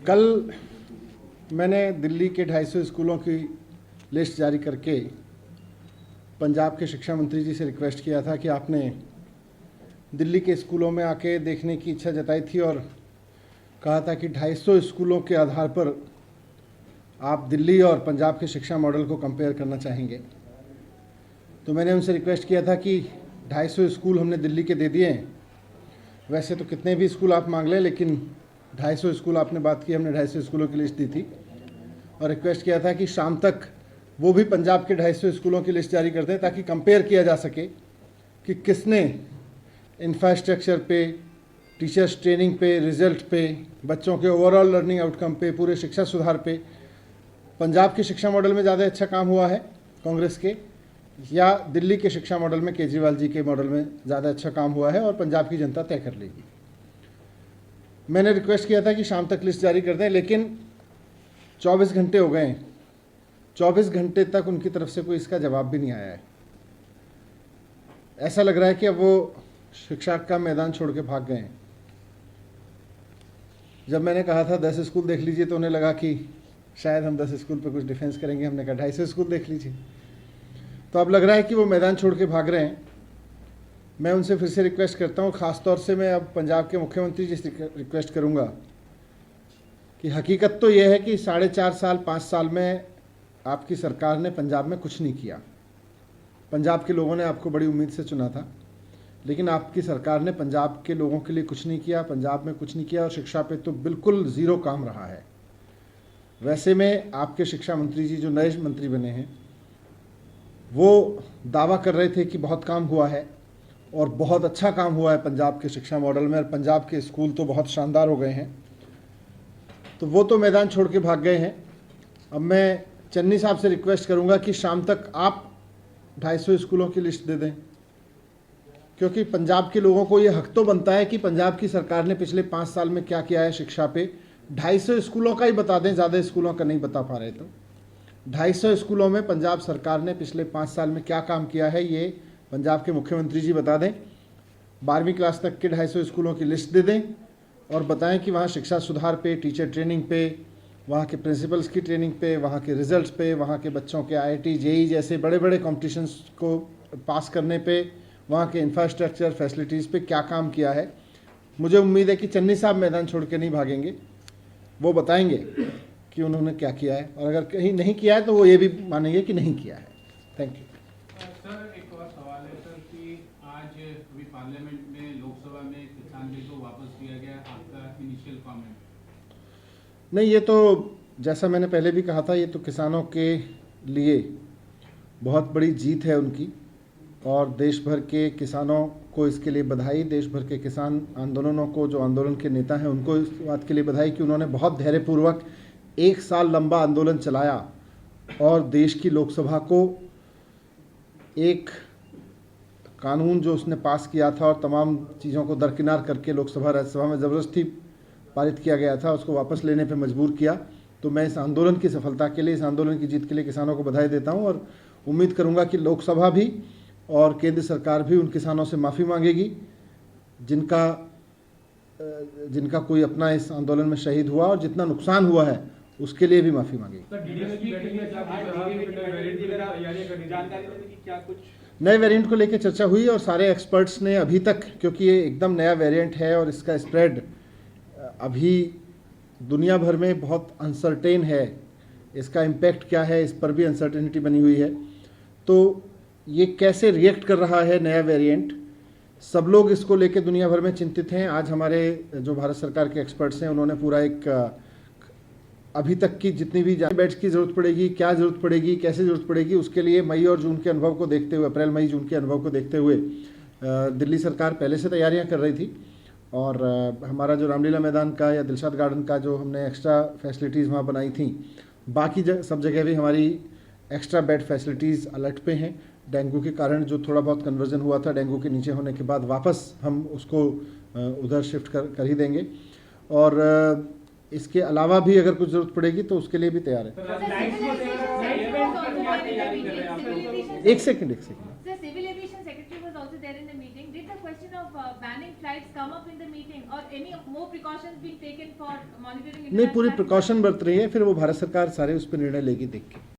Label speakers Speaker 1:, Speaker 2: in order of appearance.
Speaker 1: कल मैंने दिल्ली के 250 स्कूलों की लिस्ट जारी करके पंजाब के शिक्षा मंत्री जी से रिक्वेस्ट किया था कि आपने दिल्ली के स्कूलों में आके देखने की इच्छा जताई थी और कहा था कि 250 स्कूलों के आधार पर आप दिल्ली और पंजाब के शिक्षा मॉडल को कंपेयर करना चाहेंगे। तो मैंने उनसे रिक्वेस्ट किया था कि 250 स्कूल हमने दिल्ली के दे दिए हैं। वैसे तो कितने भी स्कूल आप मांग लें, लेकिन 250 स्कूल आपने बात की, हमने 250 स्कूलों की लिस्ट दी थी और रिक्वेस्ट किया था कि शाम तक वो भी पंजाब के 250 स्कूलों की लिस्ट जारी कर दें ताकि कंपेयर किया जा सके कि किसने इंफ्रास्ट्रक्चर पे, टीचर्स ट्रेनिंग पे, रिजल्ट पे, बच्चों के ओवरऑल लर्निंग आउटकम पे, पूरे शिक्षा सुधार पे पंजाब के शिक्षा मॉडल में ज़्यादा अच्छा काम हुआ है कांग्रेस के, या दिल्ली के शिक्षा मॉडल में केजरीवाल जी के मॉडल में ज़्यादा अच्छा काम हुआ है, और पंजाब की जनता तय कर लेगी। मैंने रिक्वेस्ट किया था कि शाम तक लिस्ट जारी कर दें, लेकिन 24 घंटे हो गए हैं, 24 घंटे तक उनकी तरफ से कोई इसका जवाब भी नहीं आया है। ऐसा लग रहा है कि अब वो शिक्षा का मैदान छोड़ के भाग गए हैं। जब मैंने कहा था 10 स्कूल देख लीजिए तो उन्हें लगा कि शायद हम 10 स्कूल पर कुछ डिफेंस करेंगे। हमने कहा 250 स्कूल देख लीजिए। तो अब लग रहा है कि वो मैदान छोड़ के भाग रहे हैं। मैं उनसे फिर से रिक्वेस्ट करता हूँ, ख़ास तौर से मैं अब पंजाब के मुख्यमंत्री जी से रिक्वेस्ट करूँगा कि हकीकत तो यह है कि 4.5 साल 5 साल में आपकी सरकार ने पंजाब में कुछ नहीं किया। पंजाब के लोगों ने आपको बड़ी उम्मीद से चुना था, लेकिन आपकी सरकार ने पंजाब के लोगों के लिए कुछ नहीं किया, पंजाब में कुछ नहीं किया, और शिक्षा पे तो बिल्कुल ज़ीरो काम रहा है। वैसे में आपके शिक्षा मंत्री जी जो नए मंत्री बने हैं वो दावा कर रहे थे कि बहुत काम हुआ है और बहुत अच्छा काम हुआ है पंजाब के शिक्षा मॉडल में, और पंजाब के स्कूल तो बहुत शानदार हो गए हैं। तो वो तो मैदान छोड़ के भाग गए हैं। अब मैं चन्नी साहब से रिक्वेस्ट करूंगा कि शाम तक आप 250 स्कूलों की लिस्ट दे दें, क्योंकि पंजाब के लोगों को ये हक तो बनता है कि पंजाब की सरकार ने पिछले 5 साल में क्या किया है शिक्षा पे। 250 स्कूलों का ही बता दें, ज़्यादा स्कूलों का नहीं बता पा रहे तो 250 स्कूलों में पंजाब सरकार ने पिछले 5 साल में क्या काम किया है ये पंजाब के मुख्यमंत्री जी बता दें। 12वीं क्लास तक के 250 स्कूलों की लिस्ट दे दें और बताएं कि वहाँ शिक्षा सुधार पे, टीचर ट्रेनिंग पे, वहाँ के प्रिंसिपल्स की ट्रेनिंग पे, वहाँ के रिजल्ट्स पे, वहाँ के बच्चों के IIT JEE जैसे बड़े बड़े कॉम्पिटिशन्स को पास करने पे, वहाँ के इंफ्रास्ट्रक्चर फैसिलिटीज़ पे क्या काम किया है। मुझे उम्मीद है कि चन्नी साहब मैदान छोड़ के नहीं भागेंगे, वो बताएंगे कि उन्होंने क्या किया है, और अगर कहीं नहीं किया है तो वो ये भी मानेंगे कि नहीं किया है। Thank you.
Speaker 2: सर, एक और सवाल है सर कि आज अभी पार्लियामेंट में, लोकसभा में किसान बिल को वापस लिया गया, आपका इनिशियल कमेंट?
Speaker 1: नहीं, ये तो जैसा मैंने पहले भी कहा था, ये तो किसानों के लिए बहुत बड़ी जीत है उनकी, और देश भर के किसानों को इसके लिए बधाई। देश भर के किसान आंदोलनों को, जो आंदोलन के नेता हैं, उनको इस बात के लिए बधाई कि उन्होंने बहुत धैर्यपूर्वक 1 साल लंबा आंदोलन चलाया और देश की लोकसभा को एक कानून जो उसने पास किया था और तमाम चीज़ों को दरकिनार करके लोकसभा राज्यसभा में ज़बरदस्ती पारित किया गया था, उसको वापस लेने पे मजबूर किया। तो मैं इस आंदोलन की सफलता के लिए, इस आंदोलन की जीत के लिए किसानों को बधाई देता हूं, और उम्मीद करूंगा कि लोकसभा भी और केंद्र सरकार भी उन किसानों से माफ़ी मांगेगी जिनका कोई अपना इस आंदोलन में शहीद हुआ, और जितना नुकसान हुआ है उसके लिए भी माफ़ी मांगेगी। नए वेरिएंट को लेकर चर्चा हुई और सारे एक्सपर्ट्स ने अभी तक, क्योंकि ये एकदम नया वेरिएंट है और इसका स्प्रेड अभी दुनिया भर में बहुत अनसर्टेन है, इसका इम्पैक्ट क्या है इस पर भी अनसर्टेनिटी बनी हुई है। तो ये कैसे रिएक्ट कर रहा है नया वेरिएंट, सब लोग इसको लेके दुनिया भर में चिंतित हैं। आज हमारे जो भारत सरकार के एक्सपर्ट्स हैं उन्होंने पूरा एक अभी तक की जितनी भी बेड्स की ज़रूरत पड़ेगी, क्या ज़रूरत पड़ेगी, कैसे ज़रूरत पड़ेगी, उसके लिए मई और जून के अनुभव को देखते हुए, अप्रैल मई जून के अनुभव को देखते हुए दिल्ली सरकार पहले से तैयारियां कर रही थी। और हमारा जो रामलीला मैदान का या दिलशाद गार्डन का जो हमने एक्स्ट्रा फैसिलिटीज़ वहाँ बनाई थी, बाकी सब जगह भी हमारी एक्स्ट्रा बेड फैसिलिटीज़ अलर्ट पे हैं। डेंगू के कारण जो थोड़ा बहुत कन्वर्जन हुआ था, डेंगू के नीचे होने के बाद वापस हम उसको उधर शिफ्ट कर ही देंगे, और इसके अलावा भी अगर कुछ ज़रूरत पड़ेगी तो उसके लिए भी तैयार है। एक second.
Speaker 3: Sir, Civil Aviation Secretary was also there in the meeting. Did the question of of banning flights come up in the meeting, or any more precautions being taken for monitoring?
Speaker 1: नहीं, पूरी
Speaker 3: international
Speaker 1: precaution बरत रही है, फिर वो भारत सरकार सारे उस पर निर्णय लेगी देख के।